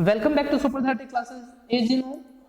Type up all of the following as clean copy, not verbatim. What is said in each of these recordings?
Welcome back to super 30 classes. ये जी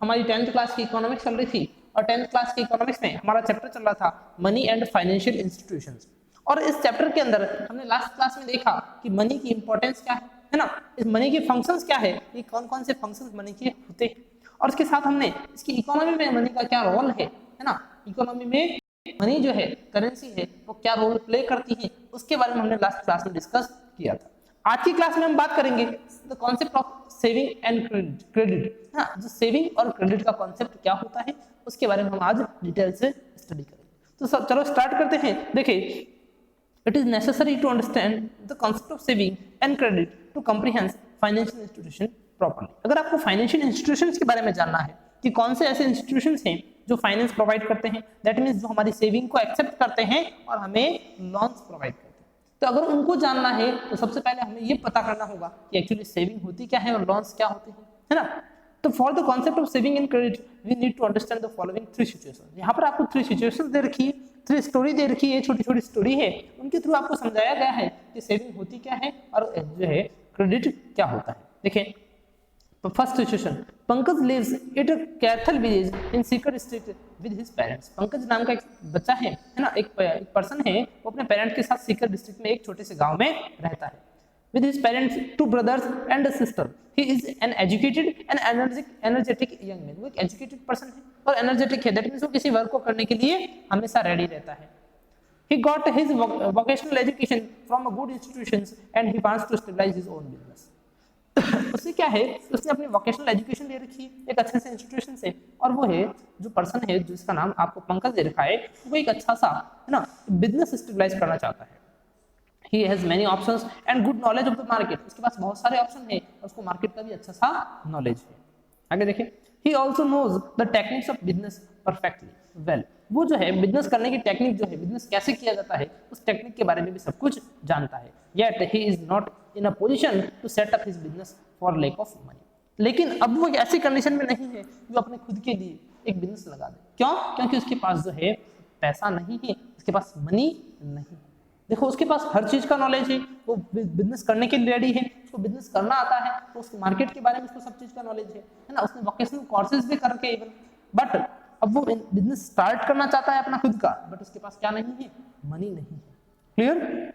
हमारी 10th क्लास की इकोनॉमिक्स चल रही थी और 10th क्लास की इकोनॉमिक्स में हमारा चैप्टर चल रहा था मनी एंड फाइनेंशियल इंस्टीट्यूशंस। और इस चैप्टर के अंदर हमने लास्ट क्लास में देखा कि मनी की इंपॉर्टेंस क्या है ना, इस मनी के फंक्शंस क्या है, ये कौन कौन से फंक्शंस मनी के होते हैं, और उसके साथ हमने इसकी इकोनॉमी में मनी का क्या रोल है ना, इकोनॉमी में मनी जो है करेंसी है वो क्या रोल प्ले करती है, उसके बारे में हमने लास्ट क्लास में डिस्कस किया था। आज की क्लास में हम बात करेंगे the concept of saving and credit. हाँ, जो सेविंग और क्रेडिट का कॉन्सेप्ट क्या होता है उसके बारे में हम आज डिटेल से स्टडी करेंगे। तो सब चलो स्टार्ट करते हैं। देखिए, it is necessary to understand the concept of saving and credit to comprehend financial institution properly. अगर आपको फाइनेंशियल इंस्टीट्यूशंस के बारे में जानना है कि कौन से ऐसे इंस्टीट्यूशंस हैं जो फाइनेंस प्रोवाइड करते हैं, दैट मीन्स जो हमारी सेविंग को एक्सेप्ट करते हैं और हमें लॉन्स प्रोवाइड करते हैं, तो अगर उनको जानना है तो सबसे पहले हमें ये पता करना होगा कि एक्चुअली सेविंग होती क्या है और लॉन्स क्या होते हैं, है ना। तो for the concept of saving and credit we need to understand the following three situations. यहाँ पर आपको थ्री सिचुएशंस दे रखी है, थ्री स्टोरी दे रखी है, छोटी छोटी स्टोरी है, उनके थ्रू आपको समझाया गया है कि सेविंग होती क्या है और जो है क्रेडिट क्या होता है। देखिए, first situation, Pankaj lives at a Kaithal village in Sikar street with his parents. Pankaj नाम का एक बच्चा है ना, एक पर्सन है, वो अपने पेरेंट्स के साथ सीकर डिस्ट्रिक्ट में एक छोटे से गांव में रहता है। With his parents, two brothers and a sister. He is an educated and energetic young man. वो एक एजुकेटेड पर्सन है और एनर्जेटिक है, दैट मींस वो किसी वर्क को करने के लिए हमेशा रेडी रहता है। He got his vocational education from a good institutions and he wants to stabilize his own business. उससे क्या है, उसने अपनी वोकेशनल एजुकेशन ले रखी है एक अच्छे से इंस्टीट्यूशन से, और वो है जो पर्सन है जिसका नाम आपको पंकज दे रखा है, वो एक अच्छा सा है ना बिजनेस स्टेबलाइज करना चाहता है। He has many options and good knowledge of the market. उसके पास बहुत सारे ऑप्शन है और उसको मार्केट का भी अच्छा सा नॉलेज है। आगे देखिए, He also knows the techniques of business perfectly well. वो जो है बिजनेस करने की टेक्निक जो है, बिजनेस कैसे किया जाता है उस टेक्निक के बारे में भी सब कुछ जानता है। Yet he is not in a position to set up his business for lack of money. लेकिन अब वो ऐसी कंडीशन में नहीं है जो अपने खुद के लिए एक बिजनेस लगा दे। क्यों? क्योंकि उसके पास जो है पैसा नहीं है, उसके पास मनी नहीं है। देखो, उसके पास हर चीज का नॉलेज है, वो बिजनेस करने के लिए रेडी है, उसको बिजनेस करना आता है, तो उसको मार्केट के बारे में उसको सब चीज का नॉलेज है ना, उसने वोकेशनल कोर्सेज भी करके इवन, बट अब वो बिजनेस स्टार्ट करना चाहता है अपना खुद का, बट उसके पास क्या नहीं है, मनी नहीं है। Clear?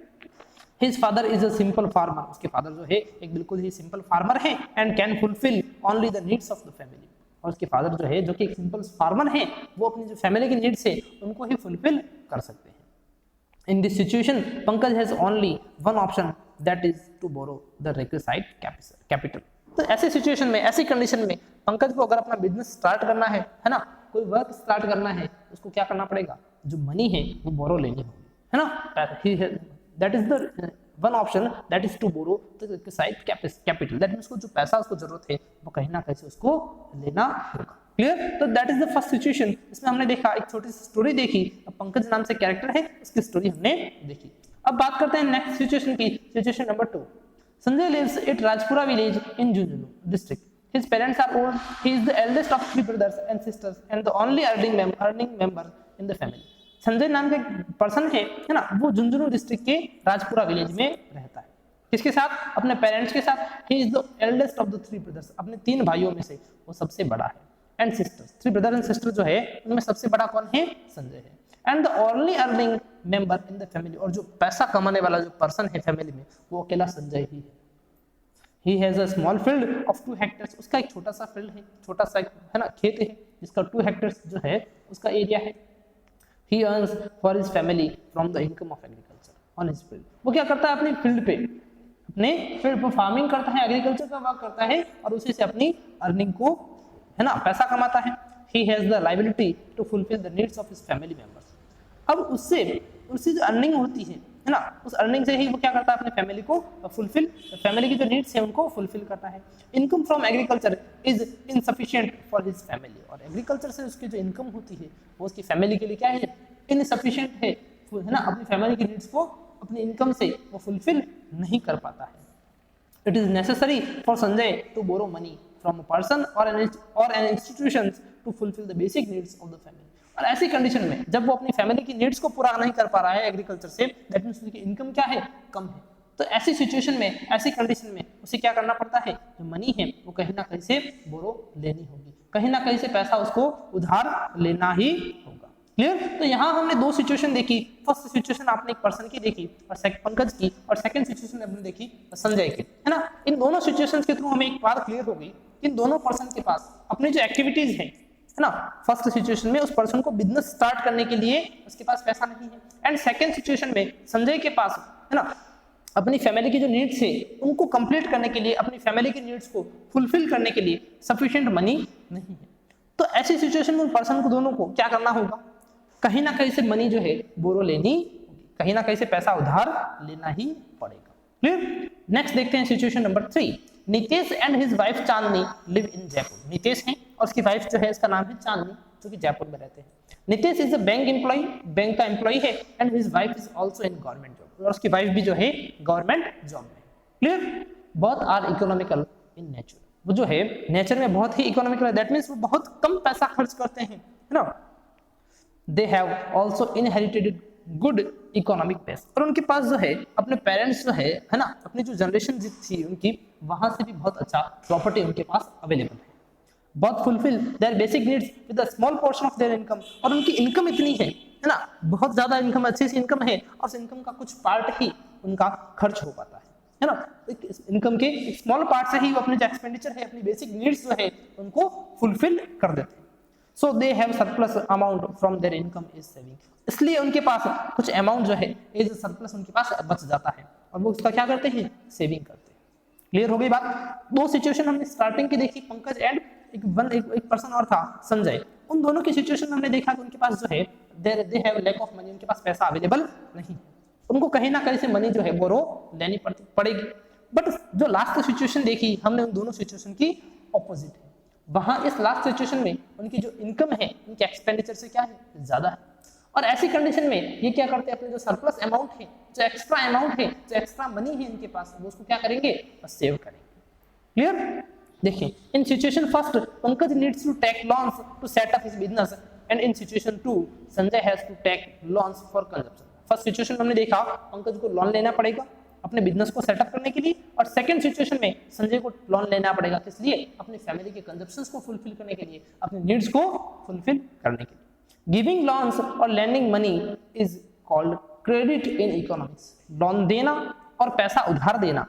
His father is a simple farmer. उसके फादर जो है एक बिल्कुल ही सिंपल फार्मर है and can fulfill only the needs of the family. और उसके फादर जो है जो कि एक सिंपल फार्मर है, वो अपनी जो फैमिली की नीड्स है उनको ही फुलफिल कर सकते हैं। In this situation, Pankaj has only one option, that is to borrow the requisite capital. तो ऐसे सिचुएशन में, ऐसी कंडीशन में पंकज को अगर अपना बिजनेस स्टार्ट करना है ना, कोई वर्क स्टार्ट करना है, उसको क्या करना पड़ेगा, जो मनी है वो बोरो लेनी होगी, है ना। That is the one option, that is to borrow the requisite capital. That means को जो पैसा उसको जरूरत है वो कहीं ना कहीं से उसको लेना होगा। क्लियर? तो that is the first situation. इसमें हमने देखा, एक छोटी सी स्टोरी देखी, अब पंकज नाम से कैरेक्टर है, उसकी स्टोरी हमने देखी। अब बात करते हैं नेक्स्ट सिचुएशन की, situation number 2। Sanjay lives at Rajpura village in Jhunjhunu district. His parents are old. He is the eldest of 3 brothers and sisters and the only earning member in the family. Sanjay नाम का एक पर्सन है ना, वो झुंझुनू डिस्ट्रिक्ट के Rajpura village में रहता है। किसके साथ? अपने पेरेंट्स के साथ। He is the eldest of the 3 brothers. अपने 3 भाइयों में से वो सबसे बड़ा है। And sisters, 3 brother and sister जो है उनमें सबसे बड़ा कौन है? संजय है। And the only earning member in the family, और जो पैसा कमाने वाला जो पर्सन है फैमिली में वो अकेला संजय ही है। He has a small field of 2 hectares. उसका एक छोटा सा फील्ड है, छोटा सा है ना खेत है, जिसका 2 हेक्टेयर्स जो है उसका एरिया है। He earns for his family from the income of agriculture on his field. वो क्या करता है अपने फील्ड पे, अपने फील्ड पर फार्मिंग करता है, एग्रीकल्चर का वर्क करता है और उसी से अपनी अर्निंग को है ना पैसा कमाता है। He has the liability to fulfill the needs of his family members. अब उससे जो अर्निंग होती है ना, उस अर्निंग से ही वो क्या करता है अपने फैमिली को फुलफिल, फैमिली की जो नीड्स है उनको फुलफिल करता है। Income from agriculture is insufficient for his family, और एग्रीकल्चर से उसकी जो इनकम होती है वो उसकी फैमिली के लिए क्या है, इनसफिशिएंट है ना, अपनी फैमिली की नीड्स को अपनी इनकम से वो फुलफिल नहीं कर पाता है। It is necessary for Sanjay to borrow money from a person और an institution to fulfil the basic needs of the family. और ऐसी कंडीशन में जब वो अपनी फैमिली की नीड्स को पूरा नहीं कर पा रहा है एग्रीकल्चर से, दैट मींस उसकी इनकम क्या है, कम है, तो ऐसी सिचुएशन में, ऐसी कंडीशन में उसे क्या करना पड़ता है, जो मनी है वो कहीं ना कहीं से बोरो लेनी होगी, कहीं ना कहीं से पैसा उसको उधार लेना ही होगा। क्लियर? तो यहाँ हमने दो सिचुएशन देखी। फर्स्ट सिचुएशन आपने एक पर्सन की देखी और पंकज की, और सेकंड सिचुएशन हमने देखी संजय की, है ना। इन दोनों सिचुएशंस के थ्रू हमें एक बात क्लियर हो गई कि इन दोनों पर्सन के पास अपनी जो एक्टिविटीज है ना, फर्स्ट सिचुएशन में उस पर्सन को बिजनेस स्टार्ट करने के लिए उसके पास पैसा नहीं है, एंड सेकंड सिचुएशन में संजय के पास, है ना, अपनी फैमिली की जो नीड्स है उनको कंप्लीट करने के लिए, अपनी फैमिली की नीड्स को फुलफिल करने के लिए सफिशिएंट मनी नहीं है। तो ऐसी सिचुएशन में पर्सन को दोनों को क्या करना होगा, कहीं ना कहीं से मनी जो है बोरो लेनी होगी, कहीं ना कहीं से पैसा उधार लेना ही पड़ेगा। क्लियर? नेक्स्ट देखते हैं situation number 3। Nitesh and his wife Chandni live in Jaipur. Nitesh है और उसकी वाइफ जो है इसका नाम है चांदनी, जो कि जयपुर में रहते हैं। Nitesh is a bank employ, bank का एम्प्लॉय है, and his wife is also in government job, और उसकी वाइफ भी जो है गवर्नमेंट जॉब में। Clear? Both are economical in nature, वो जो है नेचर में बहुत ही इकोनॉमिकल है, दैट मींस वो बहुत कम पैसा खर्च करते हैं, है ना। They have also inherited good economic base, और उनके पास जो है अपने पेरेंट्स जो है ना, अपनी जो जनरेशन थी उनकी, वहां से भी बहुत अच्छा प्रॉपर्टी उनके पास अवेलेबल है। बहुत fulfil there basic needs with a small portion of their income, और उनकी इनकम इतनी है ना, बहुत ज्यादा इनकम, अच्छी सी इनकम है, और उस इनकम का कुछ पार्ट ही उनका खर्च हो पाता है ना। इनकम के एक स्मॉल पार्ट से ही वो अपने जो एक्सपेंडिचर है, अपनी बेसिक नीड्स जो है उनको फुलफिल कर देते हैं। So they have surplus amount from their income is saving, इसलिए उनके पास कुछ अमाउंट जो है एज सरप्लस उनके पास बच जाता है, और वो उसका क्या करते हैं, सेविंग करते हैं। क्लियर हो गई बात? दो सिचुएशन हमने स्टार्टिंग की देखी, पंकज एंड एक पर्सन और था संजय, उन दोनों की सिचुएशन हमने देखा कि उनके पास जो है they have lack of money, उनके पास पैसा अवेलेबल नहीं है, उनको कहीं ना कहीं से मनी जो है बोरो लेनी पड़ेगी। बट जो लास्ट सिचुएशन देखी हमने, उन दोनों सिचुएशन की ऑपोजिट है। वहां इस लास्ट सिचुएशन में उनकी जो इनकम है उनके एक्सपेंडिचर से क्या है, ज्यादा है, और ऐसी कंडीशन में ये क्या करते हैं, अपने जो सरप्लस अमाउंट है, जो एक्स्ट्रा अमाउंट है, जो एक्स्ट्रा मनी है इनके पास, वो उसको क्या करेंगे, सेव करेंगे। क्लियर? देखिए, in situation first Pankaj needs to take loans to set up his business, and in situation 2 Sanjay has to take loans for consumption. First situation हमने देखा पंकज को लोन लेना पड़ेगा अपने बिजनेस को सेटअप करने के लिए, और सेकंड सिचुएशन में संजय को लोन लेना पड़ेगा किस लिए, अपनी फैमिली के कंजप्शंस को फुलफिल करने के लिए, अपनी नीड्स को फुलफिल करने के लिए। गिविंग लोन्स और lending money is called credit in economics. Loan देना और पैसा उधार देना,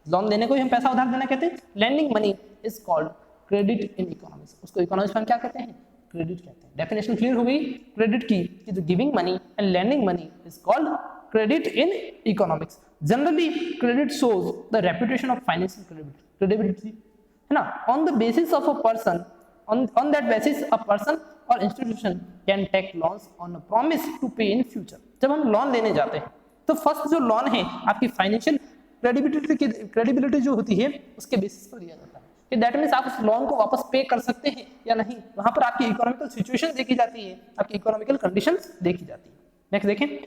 लोन देने को ही हम पैसा उधार देना कहते हैं, lending money is called credit in economics, उसको इकोनॉमिक्स में हम क्या कहते हैं, क्रेडिट कहते हैं। डेफिनेशन क्लियर हो गई क्रेडिट की, कि जो giving money and lending money is called credit in economics. Generally credit shows the reputation of financial credibility, है ना, on the basis of a person, on that basis a person or institution can take loans on a promise to pay in future। जब हम loan लेने जाते हैं तो first जो loan है आपकी फाइनेंशियल क्रेडिबिलिटी जो होती है उसके बेसिस पर लिया जाता है, कि दैट मींस आप उस लोन को वापस पे कर सकते हैं या नहीं, वहां पर आपकी इकोनॉमिकल सिचुएशन देखी जाती है, आपकी इकोनॉमिकल कंडीशंस देखी जाती है। नेक्स्ट देखें,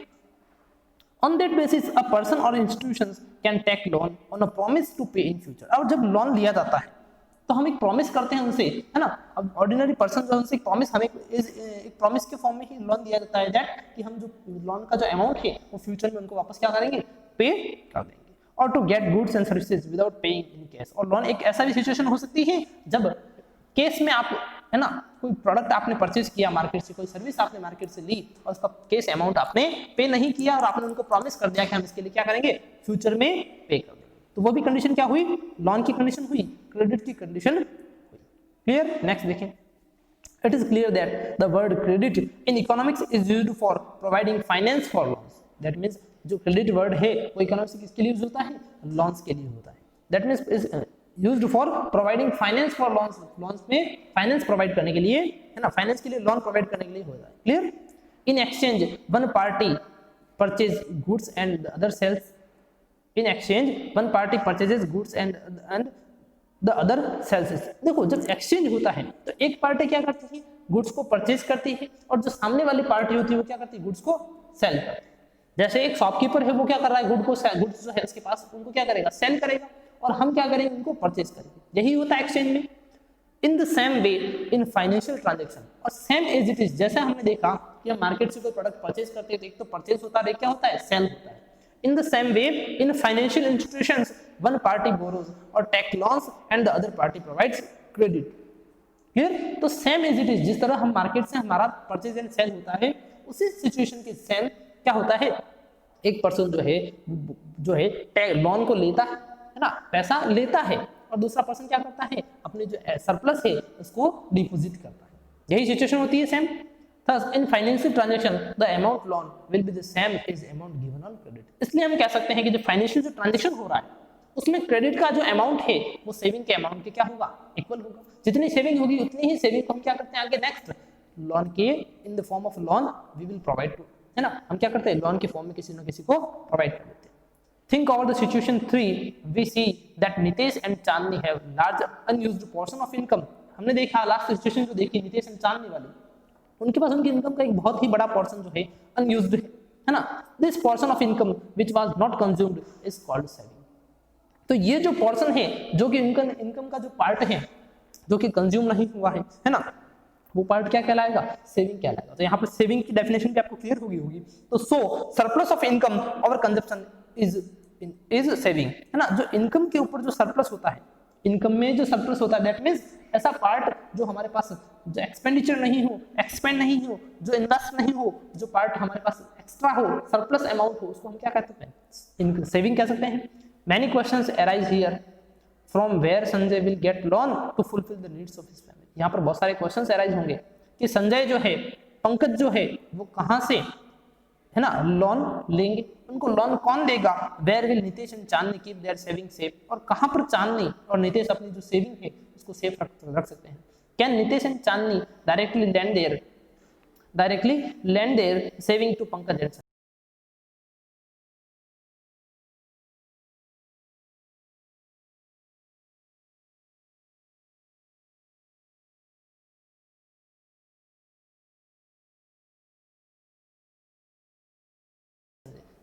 on that basis a person or institutions can take loan on a promise to pay in future। और जब लोन लिया जाता है तो हम एक प्रॉमिस करते हैं उनसे, है ना। अब ऑर्डिनरी पर्सन जो उनसे एक प्रॉमिस, हमें एक प्रॉमिस के फॉर्म में ही लोन दिया जाता है, दैट कि हम जो लोन का जो अमाउंट है वो फ्यूचर में उनको वापस क्या करेंगे, पे कर देंगे। और to get goods and services without paying in cash. और लोन एक ऐसा भी सिचुएशन हो सकती है जब केस में आप, है ना, कोई प्रोडक्ट आपने परचेज किया मार्केट से, कोई सर्विस आपने मार्केट से ली और उसका केस अमाउंट आपने पे नहीं किया, और आपने उनको प्रॉमिस कर दिया कि हम इसके लिए क्या करेंगे, फ्यूचर में पे कर देंगे, तो वो भी कंडीशन क्या हुई, लोन की कंडीशन हुई, क्रेडिट की कंडीशन हुई। क्लियर? नेक्स्ट देखें, it is clear that the word credit in economics is used for providing finance for loans. That means जो क्रेडिट वर्ड है वो इकोनॉमिक्स किसके लिए यूज होता है, लोन्स के लिए होता है। That means is used for providing finance for loans, loans में फाइनेंस प्रोवाइड करने के लिए, है ना, फाइनेंस के लिए लोन प्रोवाइड करने के लिए होता है। Clear? In exchange one party purchase goods and other sales, in exchange one party purchases goods and the other sells it। देखो, जब एक्सचेंज होता है तो एक पार्टी क्या करती है, गुड्स को परचेज करती है, और जो सामने वाली पार्टी होती है वो क्या करती है, गुड्स को सेल करती है। जैसे एक शॉपकीपर है, वो क्या कर रहा है, गुड्स जो है उसके पास, उनको क्या करेगा, सेल करेगा, और हम क्या करेंगे, उनको परचेज करेंगे। यही होता है एक्सचेंज में। In the same way in financial transaction, और सेम एज इट इज, जैसे हमने देखा कि हम मार्केट से कोई प्रोडक्ट परचेज करते हैं तो एक तो परचेज होता है, क्या होता है, सेल होता है। In the same way, in financial institutions, one party borrows or takes loans and the other party provides credit. Clear? तो सेम एज इट इज, जिस तरह हम मार्केट से हमारा परचेज एंड सेल होता है, उसी सिचुएशन के सेम क्या होता है, एक पर्सन जो है लोन को लेता है ना, पैसा लेता है, और दूसरा पर्सन क्या करता है, अपने जो सरप्लस है उसको डिपॉजिट करता है। यही सिचुएशन होती है same. Thus, in financial transaction, the amount loan will be the same as amount given on credit. इसलिए हम कह सकते हैं कि जो फाइनेंशियल जो ट्रांजेक्शन हो रहा है उसमें क्रेडिट का जो अमाउंट है वो सेविंग के अमाउंट के क्या होगा, इक्वल होगा। जितनी सेविंग होगी उतनी ही सेविंग को हम क्या करते हैं आगे नेक्स्ट लोन के in the form of loan we will provide to, है ना, हम क्या करते हैं लोन के फॉर्म में किसी न किसी को प्रोवाइड कर देते हैं। Think over the situation 3, we see that Nitesh and Chandni have large unused portion of income. हमने देखा लास्ट सिचुएशन जो देखी नितेश एंड चांदनी वाली, उनके पास उनकी इनकम का एक बहुत ही बड़ा पोर्शन जो है अनयूज्ड है ना। This portion of income which was not consumed is called saving. तो ये जो पोर्शन है जो कि इनकम का जो पार्ट है जो कि कंज्यूम नहीं हुआ है ना, वो पार्ट क्या कहलाएगा, सेविंग कहलाएगा। तो यहाँ पर सेविंग की डेफिनेशन भी आपको क्लियर होगी। तो सरप्लस ऑफ इनकम और कंजप्शन इज सेविंग, है ना। जो इनकम के ऊपर जो सरप्लस होता है, इनकम में जो सरप्लस होता है दैट मींस ऐसा पार्ट जो हमारे पास जो एक्सपेंडिचर नहीं हो, एक्सपेंड नहीं हो, जो इन्वेस्ट नहीं हो, जो पार्ट हमारे पास एक्स्ट्रा हो, सरप्लस अमाउंट हो, उसको हम क्या कह सकते हैं, सेविंग कह सकते हैं। Many questions arise here from where Sanjay will get loan to fulfil the needs of his family. यहाँ पर बहुत सारे क्वेश्चंस अराइज होंगे कि संजय जो है, पंकज जो है, वो कहाँ से, है ना, लोन लेंगे, उनको लोन कौन देगा। Where will Nitesh and Chandni keep their saving safe, और कहाँ पर चांदनी और नितेश अपनी जो सेविंग है उसको सेफ रख सकते हैं। Can Nitesh and Chandni directly lend their saving to Pankaj and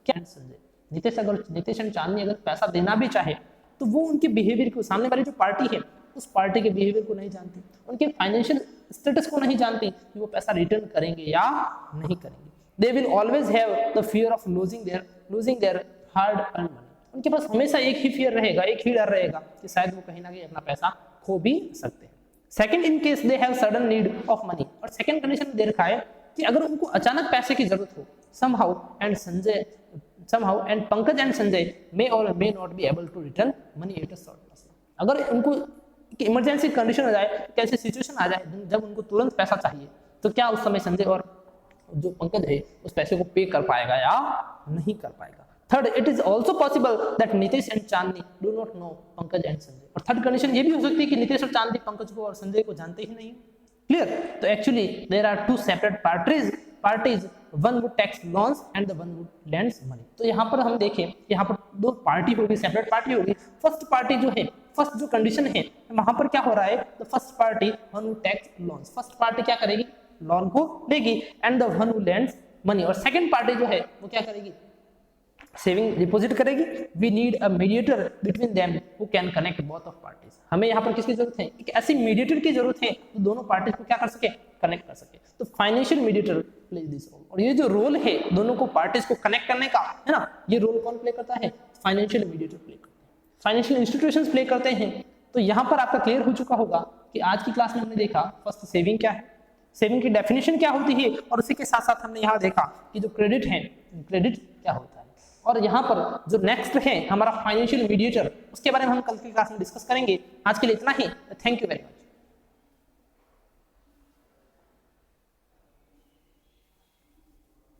Sanjay. Nitesh and Chandni अगर पैसा देना भी चाहे तो वो उनके बिहेवियर को, सामने वाली जो पार्टी है उस पार्टी के बिहेवियर को नहीं जानती, उनके फाइनेंशियल स्टेटस को नहीं जानती कि वो पैसा रिटर्न करेंगे या नहीं करेंगे। They will always have the fear of losing their hard earn money. उनके पास हमेशा एक ही फियर रहेगा, एक ही डर रहेगा कि शायद वो कहीं ना कहीं अपना पैसा खो भी सकते हैं। Second, in case they have sudden need of money, और सेकंड कंडीशन दे रखा है कि अगर उनको अचानक पैसे की जरूरत हो, somehow and Pankaj and Sanjay may or may not be able to return money at a short notice। अगर उनको इमरजेंसी कंडीशन आ जाए, कैसी सिचुएशन आ जाए जब उनको तुरंत पैसा चाहिए, तो क्या उस समय संजय और जो पंकज है उस पैसे को पे कर पाएगा या नहीं कर पाएगा। Third, it is also possible that Nitesh and Chandni do not know Pankaj and Sanjay, और थर्ड कंडीशन ये भी हो सकती है कि नितेश और चांदनी पंकज को और संजय को जानते ही नहीं। क्लियर? तो actually there are two separate parties, one would takes loans and the one would lends money. तो यहाँ पर हम देखें, यहाँ पर दो पार्टी होगी, सेपरेट पार्टी होगी। फर्स्ट पार्टी जो है, फर्स्ट जो कंडीशन है वहां पर क्या हो रहा है, the first party one would takes loans, first party क्या करेगी, लोन को लेगी, and the one would lends money, और सेकंड पार्टी जो है वो क्या करेगी, सेविंग डिपॉजिट करेगी। We need a mediator between them who can connect both of parties. हमें यहाँ पर किसकी जरूरत है, एक ऐसी मीडिएटर की जरूरत है जो दोनों पार्टीज को क्या कर सके, कनेक्ट कर सके। तो financial mediator play this role, और ये जो रोल है दोनों को पार्टीज को कनेक्ट करने का, है ना, ये रोल कौन प्ले करता है, फाइनेंशियल मीडिएटर प्ले करते हैं, फाइनेंशियल इंस्टीट्यूशंस प्ले करते हैं। तो यहाँ पर आपका क्लियर हो चुका होगा कि आज की क्लास में हमने देखा फर्स्ट सेविंग क्या है, सेविंग की डेफिनेशन क्या होती है, और उसी के साथ साथ हमने यहाँ देखा कि जो क्रेडिट है, क्रेडिट क्या होता है, और यहाँ पर जो नेक्स्ट है हमारा फाइनेंशियल मीडिएटर, उसके बारे में हम कल की क्लास में डिस्कस करेंगे। आज के लिए इतना ही, थैंक यू वेरी मच।